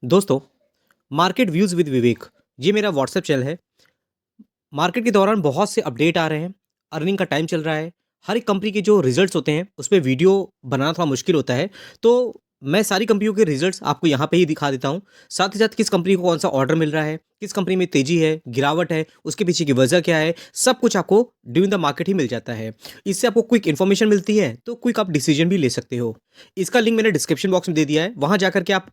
दोस्तों, market views with विवेक, ये मेरा व्हाट्सएप चैनल है। मार्केट के दौरान बहुत से अपडेट आ रहे हैं, अर्निंग का टाइम चल रहा है। हर एक कंपनी के जो रिजल्ट्स होते हैं, उस पे वीडियो बनाना थोड़ा मुश्किल होता है। तो मैं सारी कंपनियों के रिजल्ट्स आपको यहाँ पे ही दिखा देता हूँ। साथ ही साथ किस कंपनी को कौन-सा ऑर्डर मिल रहा है, किस कंपनी में तेज़ी है, गिरावट है, उसके पीछे की वजह क्या है, सब कुछ आपको ड्यूरिंग द मार्केट ही मिल जाता है। इससे आपको क्विक इन्फॉर्मेशन मिलती है, तो क्विक आप डिसीजन भी ले सकते हो। इसका लिंक मैंने डिस्क्रिप्शन बॉक्स में दे दिया है, वहाँ जाकर के आप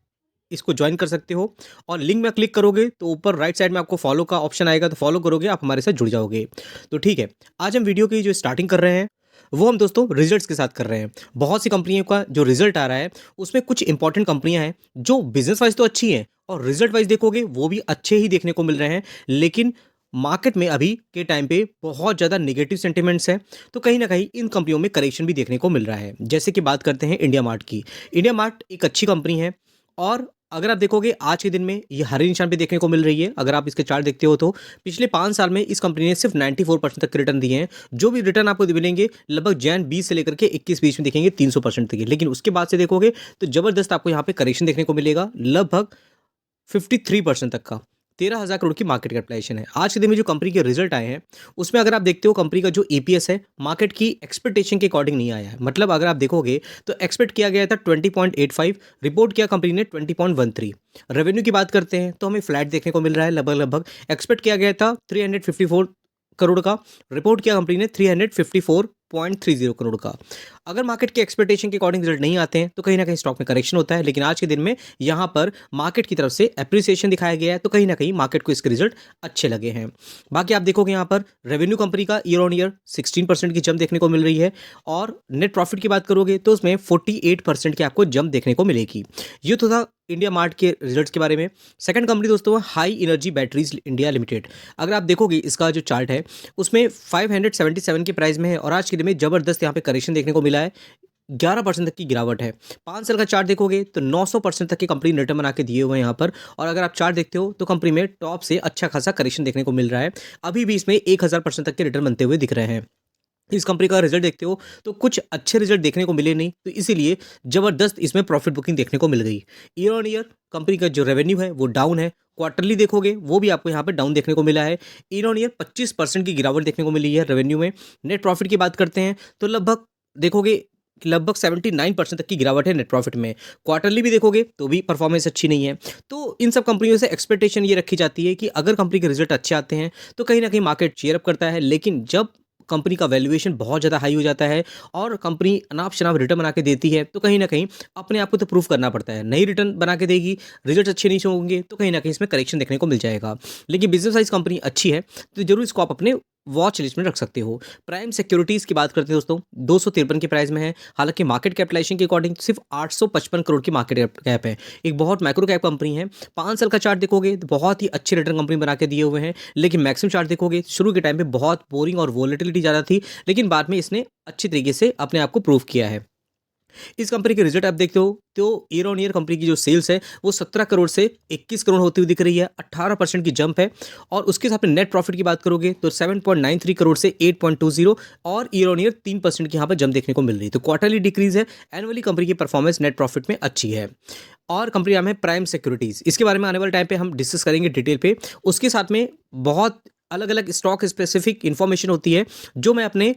इसको जॉइन कर सकते हो और लिंक में क्लिक करोगे तो ऊपर राइट साइड में आपको फॉलो का ऑप्शन आएगा, तो फॉलो करोगे आप हमारे साथ जुड़ जाओगे। तो ठीक है, आज हम वीडियो की जो स्टार्टिंग कर रहे हैं, वो हम दोस्तों रिजल्ट्स के साथ कर रहे हैं। बहुत सी कंपनियों का जो रिजल्ट आ रहा है, उसमें कुछ इंपॉर्टेंट कंपनियां हैं जो बिजनेस वाइज तो अच्छी हैं और रिजल्ट वाइज देखोगे वो भी अच्छे ही देखने को मिल रहे हैं, लेकिन मार्केट में अभी के टाइम पे बहुत ज़्यादा नेगेटिव सेंटिमेंट्स हैं। तो कहीं ना कहीं इन कंपनियों में करेक्शन भी देखने को मिल रहा है। जैसे कि बात करते हैं इंडिया मार्ट की। इंडिया मार्ट एक अच्छी कंपनी है और अगर आप देखोगे आज के दिन में ये हरे निशान पे देखने को मिल रही है। अगर आप इसके चार्ट देखते हो तो पिछले 5 साल में इस कंपनी ने सिर्फ 94% तक के रिटर्न दिए हैं। जो भी रिटर्न आपको मिलेंगे लगभग जैन 20 से लेकर के 21 बीच में दिखेंगे 300% तक के। लेकिन उसके बाद से देखोगे तो जबरदस्त आपको यहाँ पे करेक्शन देखने को मिलेगा, लगभग 53% तक का। 13,000 करोड़ की मार्केट कैपिटलाइजेशन है। आज के दिन में जो कंपनी के रिजल्ट आए हैं, उसमें अगर आप देखते हो कंपनी का जो ईपीएस है, मार्केट की एक्सपेक्टेशन के अकॉर्डिंग नहीं आया है। मतलब अगर आप देखोगे तो एक्सपेक्ट किया गया था 20.85, रिपोर्ट किया कंपनी ने 20.13। रेवेन्यू की बात करते हैं तो हमें फ्लैट देखने को मिल रहा है, लगभग लगभग एक्सपेक्ट किया गया था 354 करोड़ का, रिपोर्ट किया कंपनी ने 354.30 करोड़ का। अगर मार्केट के एक्सपेक्टेशन के अकॉर्डिंग रिजल्ट नहीं आते हैं तो कहीं ना कहीं स्टॉक में करेक्शन होता है, लेकिन आज के दिन में यहाँ पर मार्केट की तरफ से एप्रिसिएशन दिखाया गया है, तो कहीं ना कहीं मार्केट को इसके रिजल्ट अच्छे लगे हैं। बाकी आप देखोगे यहाँ पर रेवेन्यू कंपनी का ईयर ऑन ईयर 16% की जंप देखने को मिल रही है और नेट प्रॉफिट की बात करोगे तो उसमें 48% की आपको जंप देखने को मिलेगी। ये तो था इंडिया मार्ट के रिजल्ट्स के बारे में। सेकंड कंपनी दोस्तों high energy batteries India limited. अगर आप देखोगे इसका जो चार्ट है उसमें 577 के प्राइस में है और आज के दिन में जबरदस्त यहाँ पे करेक्शन देखने को मिला है। 11% तक की गिरावट है। 5 साल का चार्ट देखोगे तो 900% तक की कंपनी ने रिटर्न बना के दिए हुए हैं यहाँ पर। और अगर आप चार्ट देखते हो तो कंपनी में टॉप से अच्छा खासा करेक्शन देखने को मिल रहा है। अभी भी इसमें 1000% तक के रिटर्न बनते हुए दिख रहे हैं। इस कंपनी का रिजल्ट देखते हो तो कुछ अच्छे रिजल्ट देखने को मिले नहीं, तो इसीलिए जबरदस्त इसमें प्रॉफिट बुकिंग देखने को मिल गई। ईयर ऑन ईयर कंपनी का जो रेवेन्यू है वो डाउन है। क्वार्टरली देखोगे वो भी आपको यहाँ पे डाउन देखने को मिला है। ईयर ऑन ईयर 25% की गिरावट देखने को मिली है रेवेन्यू में। नेट प्रॉफिट की बात करते हैं तो लगभग देखोगे कि लगभग 79% तक की गिरावट है नेट प्रॉफिट में। क्वार्टरली भी देखोगे तो भी परफॉर्मेंस अच्छी नहीं है। तो इन सब कंपनियों से एक्सपेक्टेशन ये रखी जाती है कि अगर कंपनी के रिजल्ट अच्छे आते हैं तो कहीं ना कहीं मार्केट चीयर अप करता है, लेकिन जब कंपनी का वैल्यूएशन बहुत ज़्यादा हाई हो जाता है और कंपनी अनाप-शनाप रिटर्न बना के देती है, तो कहीं न कहीं अपने आप को तो प्रूव करना पड़ता है। नई रिटर्न बना के देगी, रिजल्ट अच्छे नहीं होंगे, तो कहीं न कहीं इसमें करेक्शन देखने को मिल जाएगा। लेकिन बिज़नेस वाइज़ कंपनी अच्छी है, तो ज़रूर इसको आप अपने वॉच लिस्ट में रख सकते हो। प्राइम सिक्योरिटीज़ की बात करते हैं दोस्तों, 253 के प्राइस में है। हालाँकि मार्केट कैपिटलाइजेशन के अकॉर्डिंग सिर्फ 855 करोड़ की मार्केट कैप है। एक बहुत माइक्रो कैप कंपनी है। 5 साल का चार्ट देखोगे तो बहुत ही अच्छे रिटर्न कंपनी बना के दिए हुए हैं। लेकिन मैक्सिमम चार्ट देखोगे शुरू के टाइम पे बहुत बोरिंग और वोलेटिलिटी ज़्यादा थी, लेकिन बाद में इसने अच्छी तरीके से अपने आप को प्रूव किया है। इस कंपनी के रिजल्ट आप देखते हो तो ईयर ऑन ईयर कंपनी की जो सेल्स है वो 17 करोड़ से 21 करोड़ होती हुई दिख रही है। 18% की जंप है। और उसके साथ में नेट प्रॉफिट की बात करोगे तो 7.93 करोड़ से 8.20 और ईयर ऑन ईयर 3% की यहाँ पर जंप देखने को मिल रही है। तो क्वार्टरली डिक्रीज है। एनुअली कंपनी की परफॉर्मेंस नेट प्रॉफिट में अच्छी है। और कंपनी नाम है प्राइम सिक्योरिटीज़। इसके बारे में आने वाले टाइम पे हम डिस्कस करेंगे डिटेल पे। उसके साथ में बहुत अलग अलग स्टॉक स्पेसिफिक इंफॉर्मेशन होती है जो मैं अपने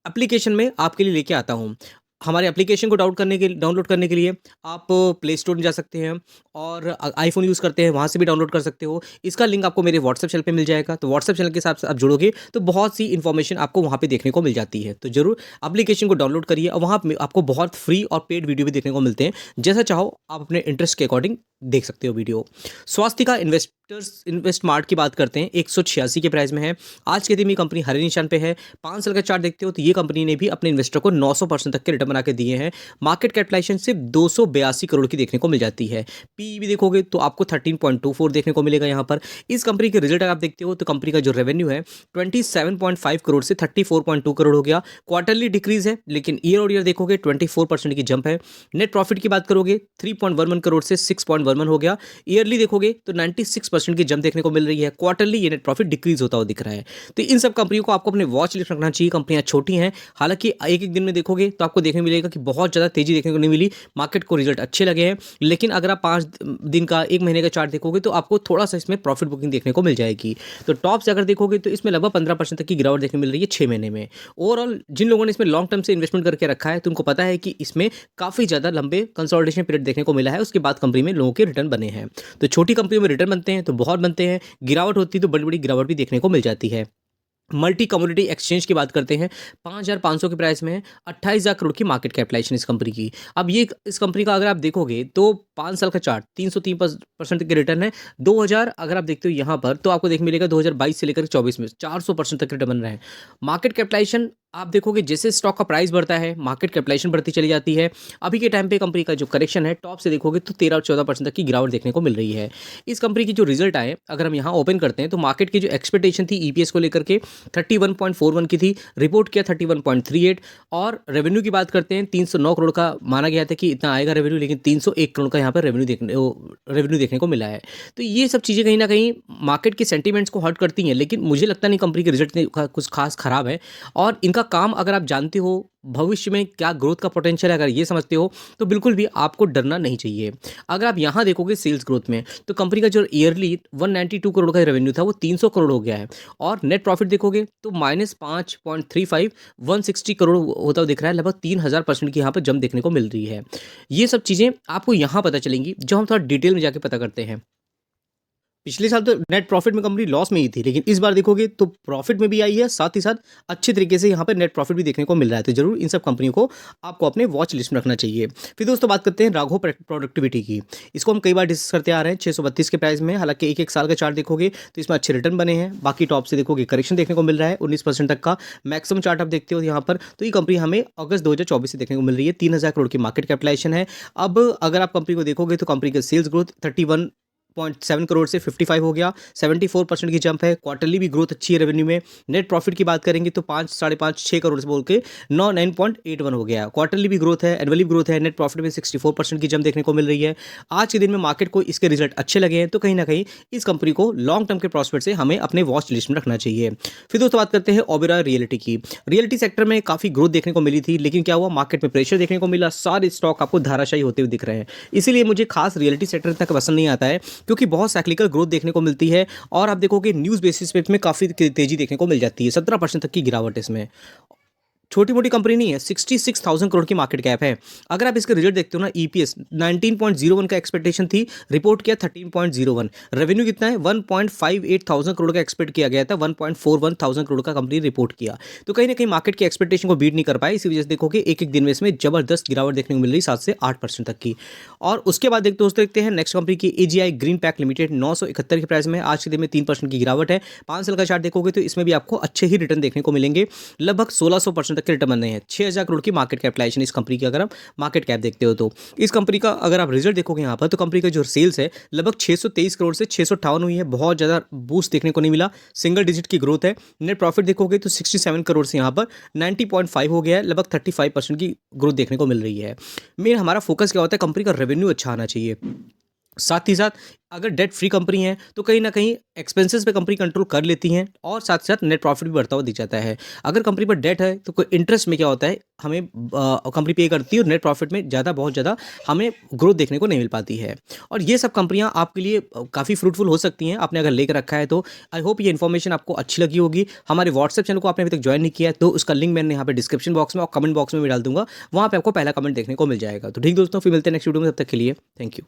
एप्लीकेशन में आपके लिए लेके आता हूँ। हमारे एप्लीकेशन को डाउनलोड करने के लिए आप प्ले स्टोर में जा सकते हैं और आईफ़ोन यूज़ करते हैं वहाँ से भी डाउनलोड कर सकते हो। इसका लिंक आपको मेरे व्हाट्सएप चैनल पे मिल जाएगा। तो व्हाट्सएप चैनल के साथ आप जुड़ोगे तो बहुत सी इन्फॉर्मेशन आपको वहाँ पे देखने को मिल जाती है। तो ज़रूर एप्लीकेशन को डाउनलोड करिए और वहाँ पे आपको बहुत फ्री और पेड वीडियो भी देखने को मिलते हैं। जैसा चाहो आप अपने इंटरेस्ट के अकॉर्डिंग देख सकते हो वीडियो। स्वास्थ्य का इन्वेस्ट मार्ट की बात करते हैं, 186 के प्राइस में है। आज के दिन में कंपनी हरे निशान पे है। 5 साल का चार्ट देखते हो तो ये कंपनी ने भी अपने इन्वेस्टर को 900% तक के रिटर्न बना के दिए हैं। मार्केट कैपिटलाइजेशन सिर्फ 282 करोड़ की देखने को मिल जाती है। पी भी देखोगे तो आपको 13.24 देखने को मिलेगा यहाँ पर। इस कंपनी के रिजल्ट आप देखते हो तो कंपनी का जो रेवेन्यू है 27.5 करोड़ से 34.2 करोड़ हो गया। क्वार्टरली डिक्रीज है, लेकिन ईयर और ईयर देखोगे 24% की जंप है। नेट प्रॉफिट की बात करोगे 3.11 करोड़ से 6.11 हो गया। ईयरली देखोगे तो 96% 19% की जंप देखने को मिल रही है। क्वार्टरली ये नेट प्रॉफिट डिक्रीज होता हुआ दिख रहा है। तो इन सब कंपनियों को आपको अपने वॉच लिस्ट रखना चाहिए। कंपनियां छोटी हैं, हालांकि एक-एक दिन में देखोगे तो आपको देखने मिलेगा कि बहुत ज़्यादा तेज़ी देखने को नहीं मिली, मार्केट को रिजल्ट अच्छे लगे हैं। लेकिन अगर आप 5 दिन का, 1 महीने का चार्ट देखोगे तो आपको थोड़ा-सा इसमें प्रॉफिट बुकिंग देखने को मिल जाएगी। तो टॉप से अगर देखोगे तो इसमें लगभग 15% तक की गिरावट देखने मिल रही है 6 महीने में। ओवरऑल जिन लोगों ने इसमें लॉन्ग टर्म से इन्वेस्टमेंट करके रखा है, तो उनको पता है कि इसमें काफ़ी ज़्यादा लंबे कंसोलिडेशन पीरियड देखने को मिला है, उसके बाद कंपनी में लोगों के रिटर्न बने हैं। तो छोटी कंपनियों में रिटर्न बनते हैं तो बहुत बनते हैं, गिरावट होती है तो बड़ी-बड़ी गिरावट भी देखने को मिल जाती है। मल्टी कमोडिटी एक्सचेंज की बात करते हैं, 5,500 के प्राइस में है, 28,000 करोड़ की मार्केट कैपिटलाइजेशन इस कंपनी की। अब ये इस कंपनी का अगर आप देखोगे तो 5 साल का चार्ट 303% के रिटर्न है। 2000 अगर आप देखते हो यहाँ पर तो आपको देखने मिलेगा 2022 से लेकर 24 में 400% तक रिटर्न बन रहे हैं। मार्केट कैपिटलाइजेशन आप देखोगे जैसे स्टॉक का प्राइस बढ़ता है, मार्केट कैपिटलाइजेशन बढ़ती चली जाती है। अभी के टाइम पे कंपनी का जो करेक्शन है, टॉप से देखोगे तो 13 और 14% तक की गिरावट देखने को मिल रही है। इस कंपनी की जो रिजल्ट आए, अगर हम यहाँ ओपन करते हैं तो मार्केट की जो एक्सपेक्टेशन थी ईपीएस को लेकर के 31.41 की थी, रिपोर्ट किया 31.38। और रेवेन्यू की बात करते हैं, 309 करोड़ का माना गया था कि इतना आएगा रेवेन्यू, लेकिन 301 करोड़ का यहाँ पर रेवेन्यू देखने को मिला है। तो ये सब चीज़ें कहीं ना कहीं मार्केट के सेंटीमेंट्स को हर्ट करती हैं, लेकिन मुझे लगता नहीं कंपनी के रिजल्ट कुछ खास खराब है। और इनका काम अगर आप जानते हो भविष्य में क्या ग्रोथ का पोटेंशियल है, अगर ये समझते हो तो बिल्कुल भी आपको डरना नहीं चाहिए। अगर आप यहाँ देखोगे सेल्स ग्रोथ में तो कंपनी का जो ईयरली 192 करोड़ का रेवेन्यू था वो 300 करोड़ हो गया है। और नेट प्रॉफिट देखोगे तो -5.35 160 करोड़ होता हुआ दिख रहा है। लगभग 3000% की यहाँ पर जंप देखने को मिल रही है। ये सब चीज़ें आपको यहाँ पता चलेंगी जब हम थोड़ा डिटेल में जाके पता करते हैं। पिछले साल तो नेट प्रॉफिट में कंपनी लॉस में ही थी, लेकिन इस बार देखोगे तो प्रॉफिट में भी आई है, साथ ही साथ अच्छे तरीके से यहाँ पर नेट प्रॉफिट भी देखने को मिल रहा है। तो जरूर इन सब कंपनियों को आपको अपने वॉच लिस्ट में रखना चाहिए। फिर दोस्तों बात करते हैं राघव प्रोडक्टिविटी की। इसको हम कई बार डिस्कस करते आ रहे हैं 632 के प्राइस में। हालांकि एक साल का चार्ट देखोगे तो इसमें अच्छे रिटर्न बने हैं। बाकी टॉप से देखोगे करेक्शन देखने को मिल रहा है 19% तक का। मैक्सिमम चार्ट आप देखते हो यहाँ पर, तो ये कंपनी हमें अगस्त 2024 से देखने को मिल रही है। 3000 करोड़ की मार्केट कैपिटलाइजेशन है। अब अगर आप कंपनी को देखोगे तो कंपनी का सेल्स ग्रोथ 31.7 करोड़ से 55 हो गया, 74% की जंप है। क्वार्टरली भी ग्रोथ अच्छी है रेवेन्यू में। नेट प्रॉफिट की बात करेंगे तो 5, 5.5, 6 करोड़ से बोल के 9.81 हो गया। क्वार्टरली भी ग्रोथ है, एनुअली भी ग्रोथ है। नेट प्रॉफिट में 64% की जंप देखने को मिल रही है। आज के दिन में मार्केट को इसके रिजल्ट अच्छे लगे हैं, तो कहीं ना कहीं इस कंपनी को लॉन्ग टर्म के प्रॉस्पेक्ट से हमें अपने वॉच लिस्ट में रखना चाहिए। फिर दोस्तों बात करते हैं ओबेरॉय रियलिटी की। रियलिटी सेक्टर में काफ़ी ग्रोथ देखने को मिली थी, लेकिन क्या हुआ, मार्केट में प्रेशर देखने को मिला। सारे स्टॉक आपको धाराशायी होते हुए दिख रहे हैं। इसीलिए मुझे खास रियलिटी सेक्टर तक पसंद नहीं आता है, क्योंकि बहुत साइक्लिकल ग्रोथ देखने को मिलती है। और आप देखोगे न्यूज़ बेसिस पे इसमें काफ़ी तेजी देखने को मिल जाती है। 17% तक की गिरावट इसमें। छोटी मोटी कंपनी नहीं है, 66,000 करोड़ की मार्केट कैप है। अगर आप इसके रिजल्ट देखते हो ना, ईपीएस 19.01 का एक्सपेक्टेशन थी, रिपोर्ट किया 13.01। रेवेन्यू कितना है, 1.58 करोड़ का एक्सपेक्ट किया गया था, 1.41 करोड़ का कंपनी रिपोर्ट किया। तो कहीं ना कहीं मार्केट की एक्सपेक्टेशन को बीट नहीं कर पाए। इसी वजह से देखोगे एक एक दिन में इसमें जबरदस्त गिरावट देखने को मिल रही 7 से 8% तक की। और उसके बाद दोस्तों देखते हैं नेक्स्ट कंपनी की एजीआई ग्रीन पैक लिमिटेड। 971 के प्राइस में आज के दिन में 3% की गिरावट है। 5 साल का चार्ट देखोगे तो इसमें भी आपको अच्छे ही रिटर्न देखने को मिलेंगे। लगभग 1600% तक के रिटर्न बन रहे हैं। 6000 करोड़ की मार्केट कैपिटलाइजेशन इस कंपनी की अगर आप मार्केट कैप देखते हो तो। इस कंपनी का अगर आप रिजल्ट देखोगे यहाँ पर, तो कंपनी का जो सेल्स है लगभग 623 करोड़ से 658 हुई है। बहुत ज़्यादा बूस्ट देखने को नहीं मिला, सिंगल डिजिट की ग्रोथ है। नेट प्रॉफिट देखोगे तो 67 करोड़ से यहाँ पर 90.5 हो गया है। लगभग 35% की ग्रोथ देखने को मिल रही है। मेन हमारा फोकस क्या होता है, कंपनी का रेवेन्यू अच्छा आना चाहिए। साथ ही साथ अगर डेट फ्री कंपनी है तो कहीं ना कहीं एक्सपेंसेस पे कंपनी कंट्रोल कर लेती हैं, और साथ ही साथ नेट प्रॉफिट भी बढ़ता हुआ दिख जाता है। अगर कंपनी पर डेट है तो कोई इंटरेस्ट में क्या होता है, हमें कंपनी पे करती है और नेट प्रॉफिट में बहुत ज़्यादा हमें ग्रोथ देखने को नहीं मिल पाती है। और ये सब कंपनियां आपके लिए काफ़ी फ्रूटफुल हो सकती हैं, आपने अगर लेकर रखा है तो। आई होप ये इन्फॉर्मेशन आपको अच्छी लगी होगी। हमारे व्हाट्सएप चैनल को आपने अभी तक ज्वाइन नहीं किया है तो उसका लिंक मैंने यहाँ पे डिस्क्रिप्शन बॉक्स में और कमेंट बॉक्स में भी डाल दूंगा, वहाँ पर आपको पहला कमेंट देखने को मिल जाएगा। तो ठीक दोस्तों, फिर मिलते हैं नेक्स्ट वीडियो में, तब तक के लिए थैंक यू।